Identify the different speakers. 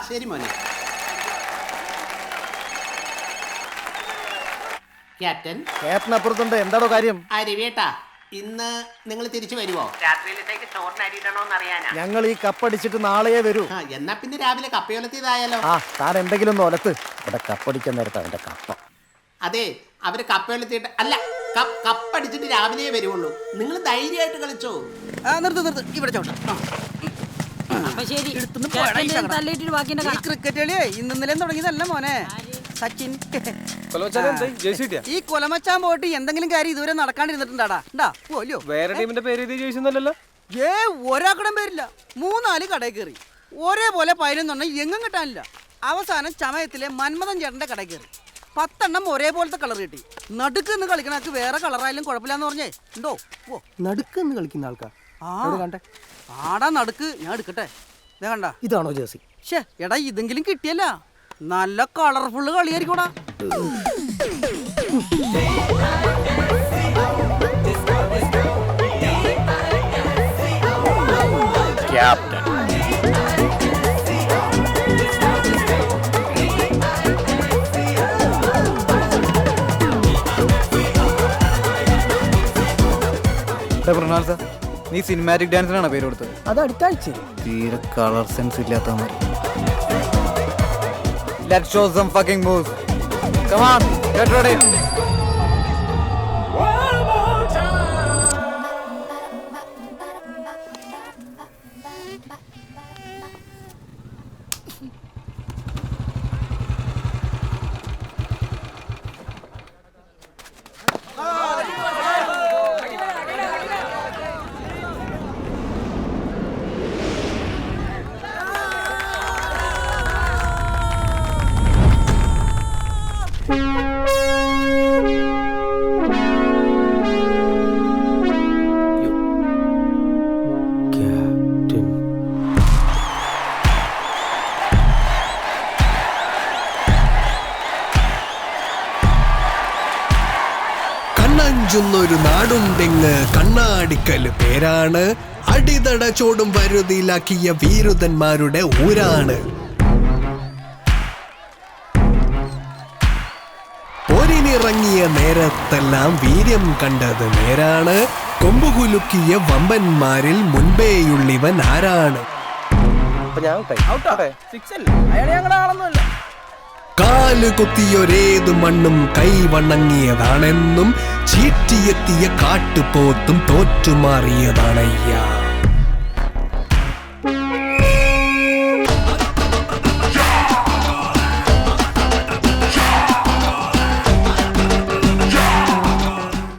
Speaker 1: ശരി മോനെ. ക്യാപ്റ്റൻ
Speaker 2: അപ്പുറത്തുണ്ട്. എന്താണോ കാര്യം?
Speaker 1: രവിയേട്ടാ, ഇന്ന് നിങ്ങൾ തിരിച്ചു വരുമോ? രാത്രിയിലത്തേക്ക് ചോറിന് അരിയിടണോന്ന് അറിയാനാ.
Speaker 2: ഞങ്ങൾ ഈ കപ്പടിച്ചിട്ട് നാളെയേ വരൂ.
Speaker 1: എന്നാ പിന്നെ രാവിലെ കപ്പയൊലത്തിയതായാലോ?
Speaker 2: താൻ എന്തെങ്കിലും ഒന്ന് ഒലത്ത്. ഇവിടെ കപ്പടിക്കാൻ നേരത്തെ അവന്റെ കപ്പ.
Speaker 1: അതെ, അവര് കപ്പയൊലത്തിയിട്ട് അല്ല, കപ്പടിച്ചിട്ട് രാവിലെ വരുവുള്ളൂ. നിങ്ങൾ ധൈര്യമായിട്ട് കളിച്ചോ.
Speaker 3: നിർത്ത് ഇവിടെ ചോട്ടാ. ക്രിക്കറ്റ് കളിയേ ഇന്നലെ തുടങ്ങിയതല്ല മോനെ. സച്ചിൻ ഈ കൊലമച്ചാൻ പോയിട്ട് എന്തെങ്കിലും കാര്യം ഇതുവരെ നടക്കാണ്ടിരുന്നിട്ടുണ്ടാടാ. പോലോ
Speaker 4: വേറെ ടീമിന്റെ പേര്
Speaker 3: ഒരാക്കടം പേരില്ല. 3-4 കടയിൽ കയറി ഒരേപോലെ 11 എങ്ങും കിട്ടാനില്ല. അവസാനം ചമയത്തിലെ മന്മഥൻ ചേട്ടന്റെ കടയിൽ കയറി 10 എണ്ണം ഒരേപോലത്തെ കളർ കിട്ടി. നടുക്ക് നിന്ന് കളിക്കണക്ക് വേറെ കളറായാലും കുഴപ്പമില്ലാന്ന് പറഞ്ഞേ. ഉണ്ടോ
Speaker 2: നടുക്ക് നിന്ന് കളിക്കുന്ന ആൾക്കാർ
Speaker 3: ആടാ നടുക്ക്. ഞാൻ എടുക്കട്ടെ. കണ്ട
Speaker 2: ഇതാണോ ജേഴ്സി?
Speaker 3: എടാ ഇതെങ്കിലും കിട്ടിയല്ല. നല്ല കളർഫുള്ള് കളിയായിരിക്കൂടാ.
Speaker 2: ക്യാപ്റ്റൻ
Speaker 4: നീ സിനിമാറ്റിക് ഡാൻസിനാണ് പേര് കൊടുത്തത്?
Speaker 2: അത് അടുത്ത ആഴ്ച.
Speaker 4: തീരെ കളർ സെൻസ് ഇല്ലാത്ത മാതിരി. Let's show some fucking moves. Come on, get ready.
Speaker 5: ൊരു നാടുണ്ടെങ്ങ് കണ്ണാടിക്കല് പേരാണ്. അടിതട ചോടും വരുതിയിലാക്കിയ വീരുതന്മാരുടെ ഊരാണ്. പോരിനിറങ്ങിയ നേരത്തെല്ലാം വീര്യം കണ്ടത് നേരാണ്. കൊമ്പുകുലുക്കിയ വമ്പന്മാരിൽ മുൻപേയുള്ളിവൻ ആരാണ്? കാല് കുത്തിയൊരേതു മണ്ണും കൈവണങ്ങിയതാണെന്നും ചീറ്റിയെത്തിയ കാട്ടുപോത്തും തോറ്റുമാറിയതാണയ്യ.